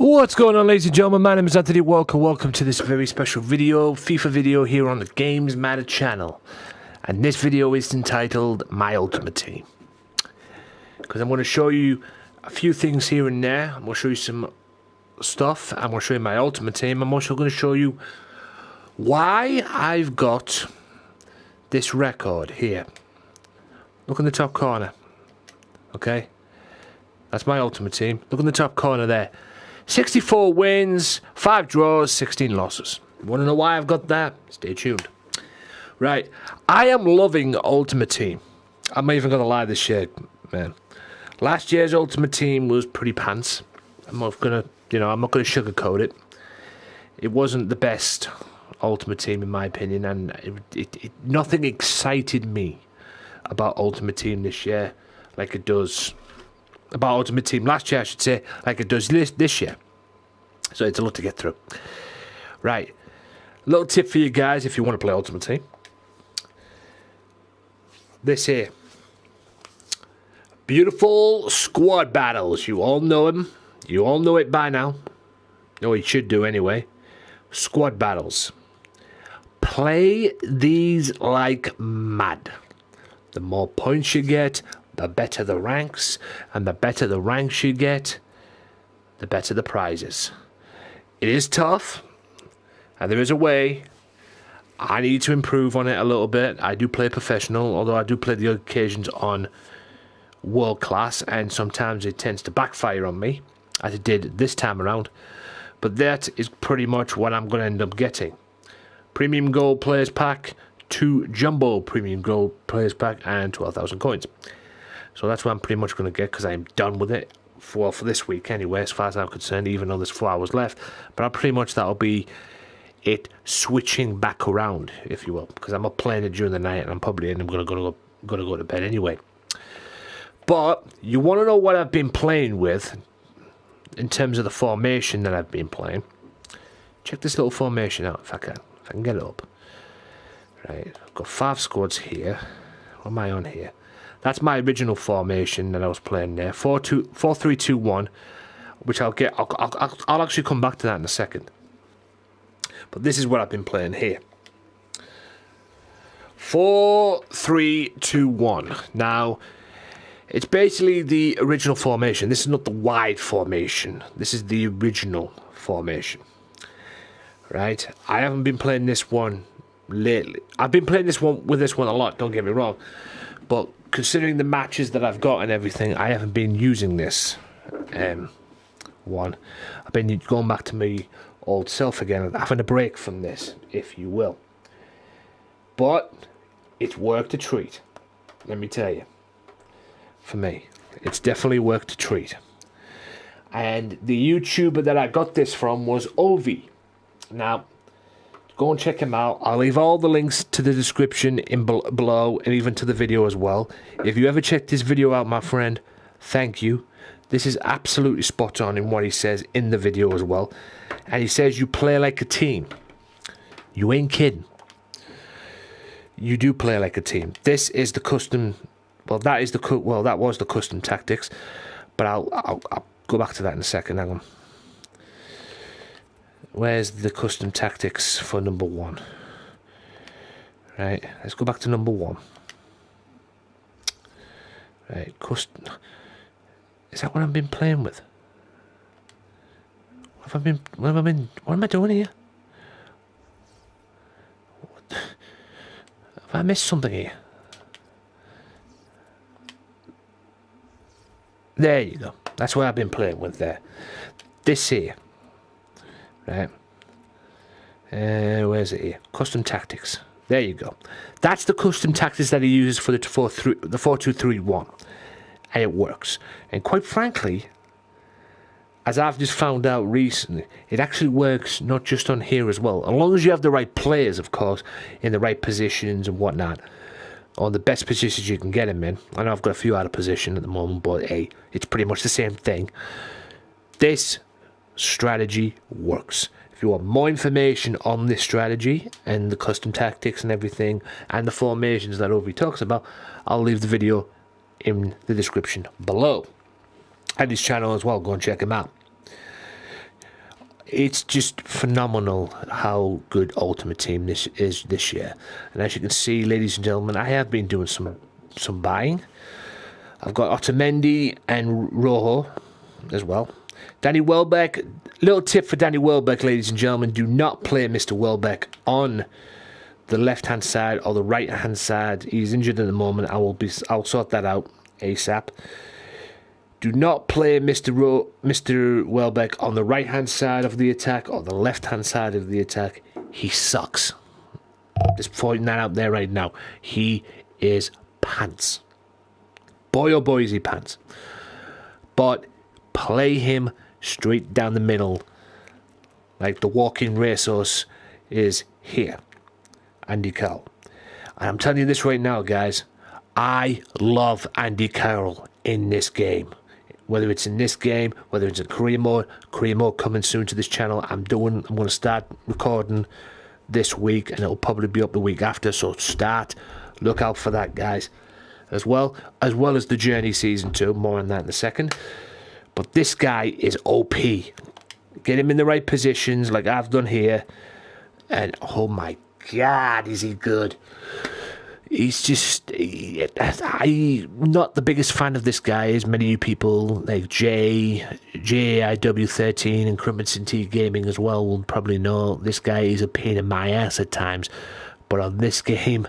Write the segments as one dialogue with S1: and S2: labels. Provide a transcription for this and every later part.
S1: What's going on, ladies and gentlemen? My name is Anthony Walker. Welcome to this very special video, FIFA video here on the Games Matter channel. And this video is entitled My Ultimate Team. Because I'm going to show you a few things here and there. I'm going to show you some stuff. I'm going to show you my Ultimate Team. I'm also going to show you why I've got this record here. Look in the top corner. Okay? That's my Ultimate Team. Look in the top corner there. 64 wins, 5 draws, 16 losses. You want to know why I've got that? Stay tuned. Right, I am loving Ultimate Team. I'm not even going to lie this year, man. Last year's Ultimate Team was pretty pants. I'm not going to sugarcoat it. It wasn't the best Ultimate Team in my opinion, and nothing excited me about Ultimate Team this year like it does. About Ultimate Team last year, I should say, like it does this year. So it's a lot to get through. Right. Little tip for you guys if you want to play Ultimate Team. This here. Beautiful squad battles. You all know them. You all know it by now. No, you should do anyway. Squad battles. Play these like mad. The more points you get, the better the ranks, and the better the ranks you get, the better the prizes. It is tough, and there is a way. I need to improve on it a little bit. I do play professional, although I do play the occasions on world class, and sometimes it tends to backfire on me, as it did this time around. But that is pretty much what I'm going to end up getting. Premium Gold Players Pack, 2 Jumbo Premium Gold Players Pack, and 12,000 coins. So that's what I'm pretty much going to get, because I'm done with it for this week anyway, as far as I'm concerned, even though there's 4 hours left. But pretty much that'll be it switching back around, if you will, because I'm not playing it during the night, and I'm probably going to go to bed anyway. But you want to know what I've been playing with in terms of the formation that I've been playing. Check this little formation out if I can get it up. Right, I've got 5 squads here. What am I on here? That's my original formation that I was playing there. 4-3-2-1, which I'll actually come back to that in a second. But this is what I've been playing here. 4-3-2-1. Now, it's basically the original formation. This is not the wide formation. This is the original formation. Right? I haven't been playing this one lately. I've been playing this one with this one a lot, don't get me wrong. But considering the matches that I've got and everything, I haven't been using this one. I've been going back to my old self again, having a break from this, if you will. But it's worked a treat, let me tell you. For me, it's definitely worked a treat. And the YouTuber that I got this from was Ovvy. Now, go and check him out. I'll leave all the links to the description below, and even to the video as well. If you ever check this video out, my friend, thank you. This is absolutely spot on in what he says in the video as well. And he says you play like a team. You ain't kidding. You do play like a team. This is the custom. Well, that was the custom tactics. But I'll go back to that in a second. Hang on. Where's the custom tactics for number 1? Right, let's go back to number 1. Right, custom. Is that what I've been playing with? What am I doing here? Have I missed something here? There you go. That's what I've been playing with there. This here. Right. Where's it here? Custom tactics. There you go. That's the custom tactics that he uses for the 4-2-3-1. And it works. And quite frankly, as I've just found out recently, it actually works not just on here as well. As long as you have the right players, of course, in the right positions and whatnot. Or the best positions you can get them in. I know I've got a few out of position at the moment, but hey, it's pretty much the same thing. This strategy works. If you want more information on this strategy and the custom tactics and everything and the formations that Ovvy talks about, I'll leave the video in the description below. And his channel as well, go and check him out. it's just phenomenal how good Ultimate Team this is this year. And as you can see, ladies and gentlemen, I have been doing some buying. I've got Otamendi and Rojo as well. Danny Welbeck, little tip for Danny Welbeck, ladies and gentlemen, do not play Mr. Welbeck on the left-hand side or the right-hand side. He's injured at the moment. I'll sort that out ASAP. Do not play Mr. Welbeck on the right-hand side of the attack or the left-hand side of the attack. He sucks. Just pointing that out there right now. He is pants. Boy, oh boy, is he pants. But play him straight down the middle, like the walking racehorse is here. Andy Carroll. And I'm telling you this right now, guys. I love Andy Carroll in this game. Whether it's in this game, whether it's in career mode coming soon to this channel. I'm going to start recording this week, and it'll probably be up the week after. So look out for that, guys. As well as the Journey Season 2. More on that in a second. But this guy is OP. Get him in the right positions like I've done here. And oh my God, is he good. He's just... I'm not the biggest fan of this guy, as many of you people like JIW13 and Crimson T Gaming as well will probably know. This guy is a pain in my ass at times. But on this game,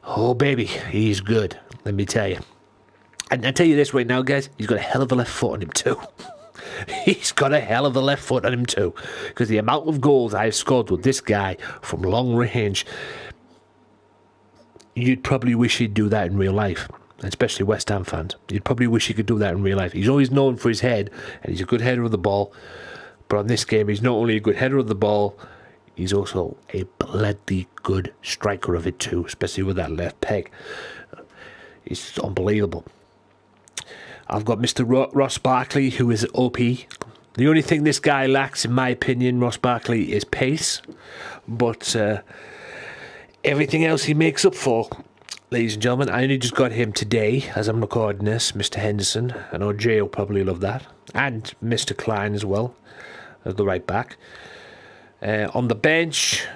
S1: oh baby, he's good. Let me tell you. And I tell you this right now, guys, he's got a hell of a left foot on him too. He's got a hell of a left foot on him too. Because the amount of goals I've scored with this guy from long range, you'd probably wish he'd do that in real life. Especially West Ham fans. You'd probably wish he could do that in real life. He's always known for his head, and he's a good header of the ball. But on this game, he's not only a good header of the ball, he's also a bloody good striker of it too. Especially with that left peg. He's unbelievable. I've got Mr. Ross Barkley, who is OP. The only thing this guy lacks, in my opinion, Ross Barkley, is pace. But everything else he makes up for. Ladies and gentlemen, I only just got him today, as I'm recording this, Mr. Henderson. I know Jay will probably love that. And Mr. Klein as well, as the right back. On the bench,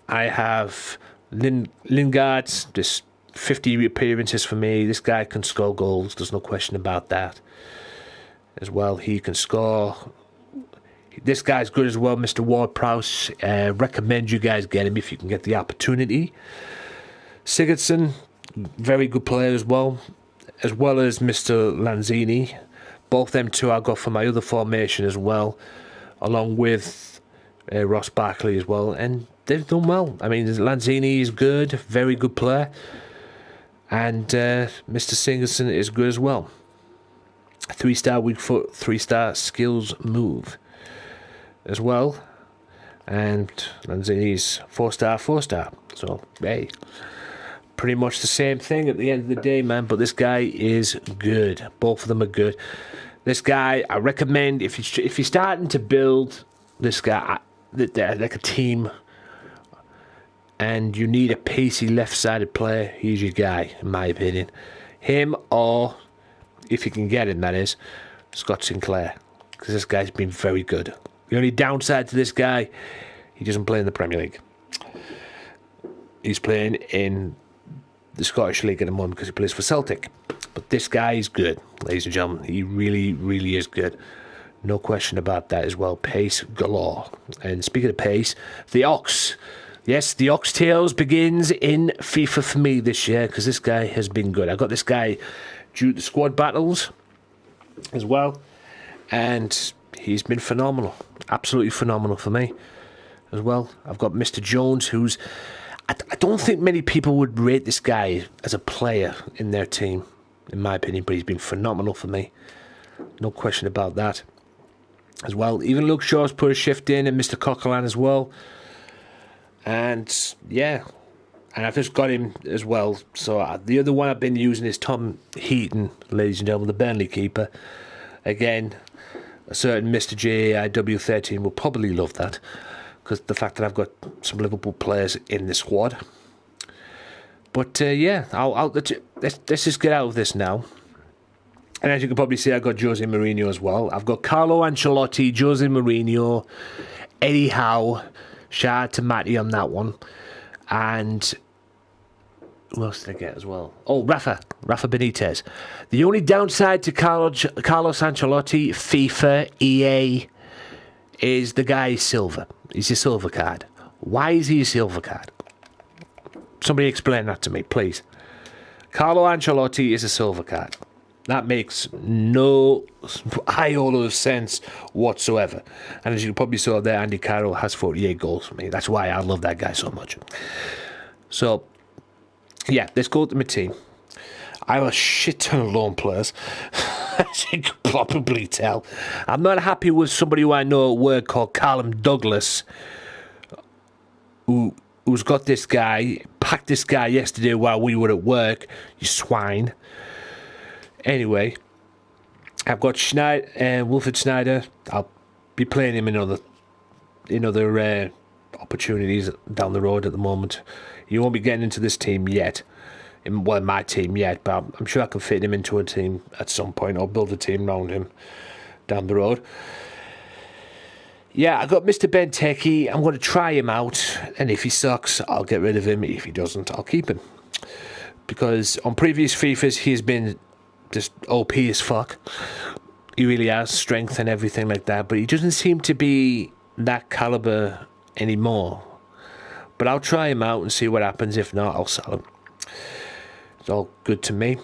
S1: I have Lingard, just 50 appearances for me. This guy can score goals. There's no question about that. As well, he can score. This guy's good as well, Mr. Ward-Prowse. Recommend you guys get him if you can get the opportunity. Sigurdsson, very good player as well as Mr. Lanzini. Both them two I got for my other formation as well, along with Ross Barkley as well. And they've done well. I mean, Lanzini is good, very good player. And Mr. Sigurdsson is good as well. 3-star weak foot, 3-star skills move as well. And Lanzini's 4-star, 4-star. So, hey, pretty much the same thing at the end of the day, man. But this guy is good. Both of them are good. This guy, I recommend, if you're starting to build this guy, like a team, and you need a pacey left-sided player, he's your guy, in my opinion. Him, or, if you can get him, that is, Scott Sinclair. Because this guy's been very good. The only downside to this guy, he doesn't play in the Premier League. He's playing in the Scottish League at the moment because he plays for Celtic. But this guy is good, ladies and gentlemen. He really, really is good. No question about that as well. Pace galore. And speaking of pace, the Ox. Yes, the Oxtails begins in FIFA for me this year because this guy has been good. I got this guy due to the squad battles as well, and he's been phenomenal. Absolutely phenomenal for me as well. I've got Mr. Jones, who's... I don't think many people would rate this guy as a player in their team, in my opinion, but he's been phenomenal for me. No question about that as well. Even Luke Shaw's put a shift in, and Mr. Coquelin as well. And yeah, and I've just got him as well. So the other one I've been using is Tom Heaton, ladies and gentlemen, the Burnley keeper. Again, a certain Mr. JIW13 will probably love that, because the fact that I've got some Liverpool players in the squad. But yeah, let's just get out of this now. And as you can probably see, I've got Jose Mourinho as well. I've got Carlo Ancelotti, Jose Mourinho, Anyhow, shout out to Matty on that one. And who else did I get as well? Oh, Rafa Benitez. The only downside to Carlos Ancelotti, FIFA, EA, is the guy is silver. He's a silver card. Why is he a silver card? Somebody explain that to me, please. Carlo Ancelotti is a silver card. That makes no iota of sense whatsoever. And as you probably saw there, Andy Carroll has 48 goals for me. That's why I love that guy so much. So, yeah, let's go to my team. I have a shit ton of loan players, as you can probably tell. I'm not happy with somebody who I know at work called Callum Douglas, who's got this guy, packed this guy yesterday while we were at work, you swine. Anyway, I've got Wilfried Sneijder. I'll be playing him in other opportunities down the road at the moment. He won't be getting into this team yet, my team yet, but I'm sure I can fit him into a team at some point, or build a team around him down the road. Yeah, I got Mr. Benteke. I'm going to try him out, and if he sucks, I'll get rid of him. If he doesn't, I'll keep him. Because on previous FIFAs, he's been just OP as fuck. He really has strength and everything like that, but he doesn't seem to be that caliber anymore. But I'll try him out and see what happens. If not, I'll sell him. It's all good to me.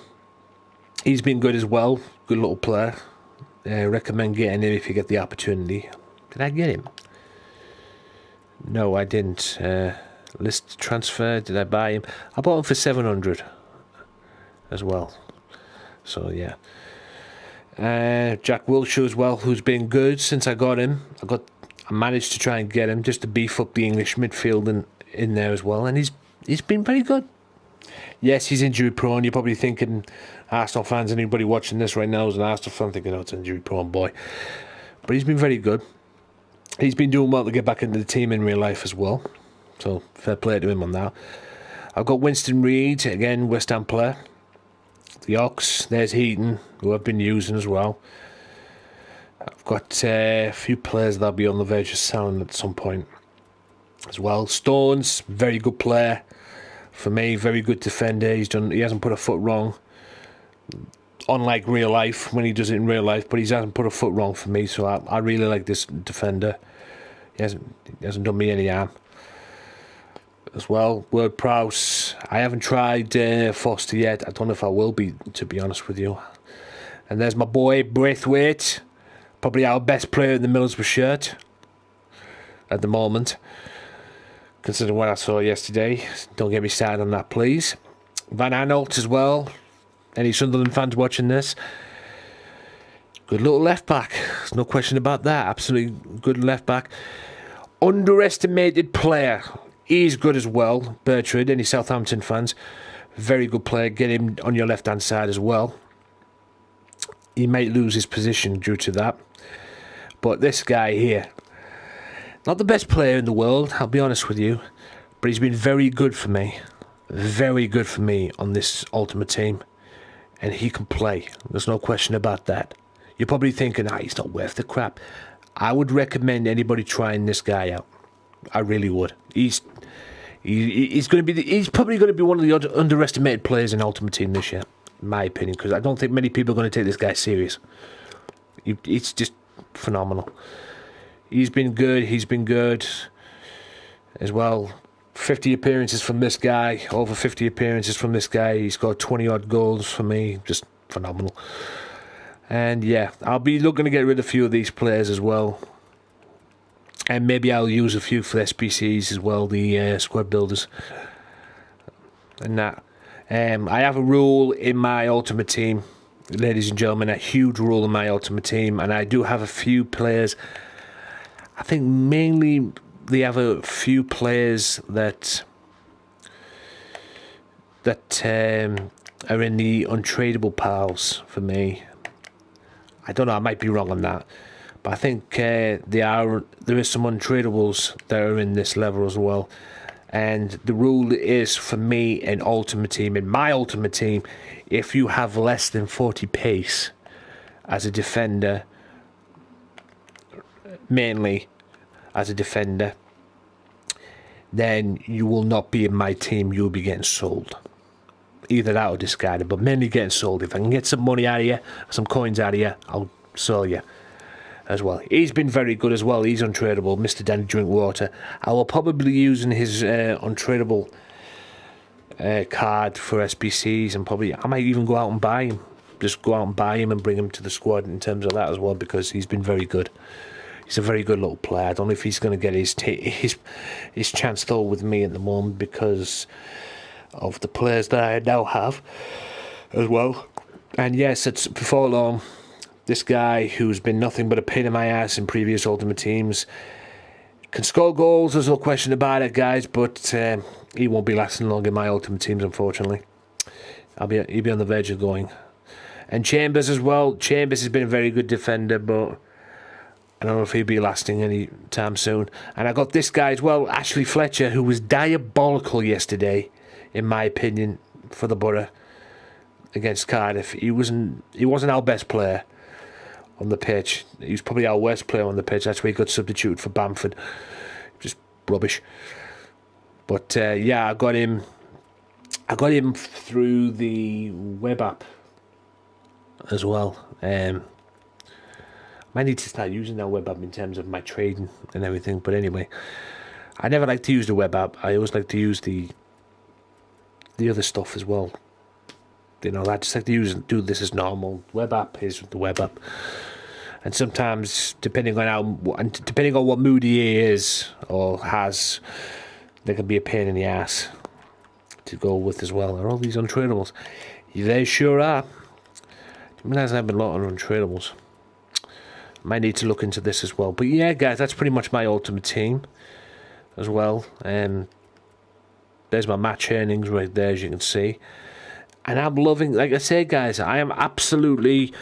S1: He's been good as well. Good little player. Recommend getting him if you get the opportunity. Did I get him? No, I didn't. List transfer. Did I buy him? I bought him for 700 as well. So yeah. Jack Wilshere as well, who's been good since I got him. I managed to try and get him just to beef up the English midfield in there as well, and he's been very good. Yes, he's injury prone. You're probably thinking, Arsenal fans, anybody watching this right now is an Arsenal fan thinking, oh, it's an injury prone boy. But he's been very good. He's been doing well to get back into the team in real life as well. So fair play to him on that. I've got Winston Reid, again, West Ham player. The Ox, there's Heaton, who I've been using as well. I've got a few players that'll be on the verge of selling at some point as well. Stones, very good player for me, very good defender. He hasn't put a foot wrong, unlike real life when he does it in real life. But he hasn't put a foot wrong for me, so I really like this defender. He hasn't done me any harm. As well, Ward Prowse. I haven't tried Foster yet. I don't know if I will be, to be honest with you. And there's my boy Braithwaite, probably our best player in the Middlesbrough shirt at the moment, considering what I saw yesterday. Don't get me started on that, please. Van Aanholt as well. Any Sunderland fans watching this? Good little left back. There's no question about that. Absolutely good left back. Underestimated player. He's good as well, Bertrand. Any Southampton fans? Very good player. Get him on your left-hand side as well. He might lose his position due to that. But this guy here, not the best player in the world, I'll be honest with you, but he's been very good for me. Very good for me on this Ultimate Team. And he can play. There's no question about that. You're probably thinking, he's not worth the crap. I would recommend anybody trying this guy out. I really would. He's probably going to be one of the underestimated players in Ultimate Team this year, in my opinion, because I don't think many people are going to take this guy serious. It's just phenomenal. He's been good. He's been good as well. 50 appearances from this guy. Over 50 appearances from this guy. He's got 20 odd goals for me. Just phenomenal. And yeah, I'll be looking to get rid of a few of these players as well. And maybe I'll use a few for SPCs as well, the squad builders. And that. I have a rule in my Ultimate Team, ladies and gentlemen, a huge rule in my Ultimate Team. And I do have a few players. I think mainly they have a few players that are in the untradeable piles for me. I don't know, I might be wrong on that. But I think there is some untradables that are in this level as well. And the rule is for me in Ultimate Team, in my Ultimate Team, if you have less than 40 pace as a defender, mainly, as a defender, then you will not be in my team. You'll be getting sold. Either that or discarded, but mainly getting sold. If I can get some money out of you, some coins out of you, I'll sell you as well. He's been very good as well. He's untradeable, Mr. Danny Drinkwater. I will probably be using his untradeable card for SBCs, and I might even go out and buy him. Just go out and buy him and bring him to the squad in terms of that as well, because he's been very good. He's a very good little player. I don't know if he's going to get his chance though with me at the moment, because of the players that I now have as well. And yes, it's before long, this guy who's been nothing but a pain in my ass in previous Ultimate Teams can score goals, there's no question about it, guys, but he won't be lasting long in my Ultimate Teams, unfortunately. He'll be on the verge of going. And Chambers as well. Chambers has been a very good defender, but I don't know if he'll be lasting any time soon. And I got this guy as well, Ashley Fletcher, who was diabolical yesterday, in my opinion, for the Borough against Cardiff. He wasn't our best player on the pitch. He was probably our worst player on the pitch. That's why he got substituted for Bamford. Just rubbish. But yeah, I got him through the web app as well. I might need to start using that web app in terms of my trading and everything. But anyway, I never like to use the web app. I always like to use the other stuff as well. You know, I just like to do this as normal. Web app is the web app, and sometimes depending on what mood he is or has, there can be a pain in the ass to go with as well. Are all these untradables? They sure are. I realize I have a lot of untradables. Might need to look into this as well. But yeah, guys, that's pretty much my Ultimate Team as well. There's my match earnings right there, as you can see. And I'm loving, like I say, guys, I am absolutely,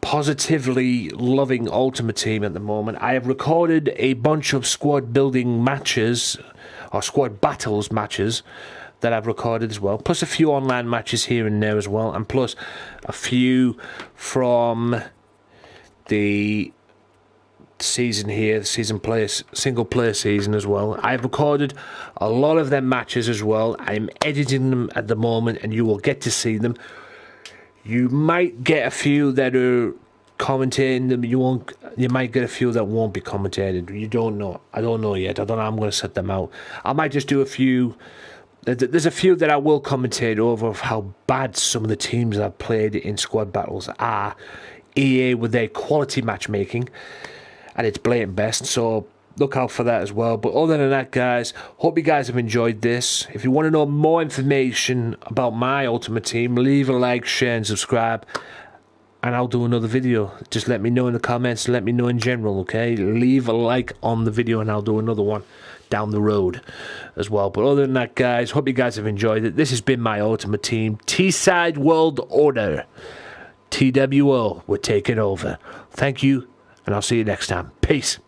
S1: positively loving Ultimate Team at the moment. I have recorded a bunch of squad building matches, or squad battles matches, that I've recorded as well. Plus a few online matches here and there as well. And plus a few from the season here, the single player season as well. I've recorded a lot of them matches as well. I'm editing them at the moment, and you will get to see them. You might get a few that are commentating them. You might get a few that won't be commentated. You don't know. I don't know yet. I don't know how I'm going to set them out. I might just do a few. There's a few that I will commentate over of how bad some of the teams I've played in squad battles are. EA with their quality matchmaking at its blatant best, so look out for that as well. But other than that, guys, hope you guys have enjoyed this. If you want to know more information about my Ultimate Team, leave a like, share and subscribe, and I'll do another video. Just let me know in the comments, let me know in general, okay? Leave a like on the video and I'll do another one down the road as well. But other than that, guys, hope you guys have enjoyed it. This has been my Ultimate Team, T-Side World Order. TWO, we're taking over. Thank you, and I'll see you next time. Peace.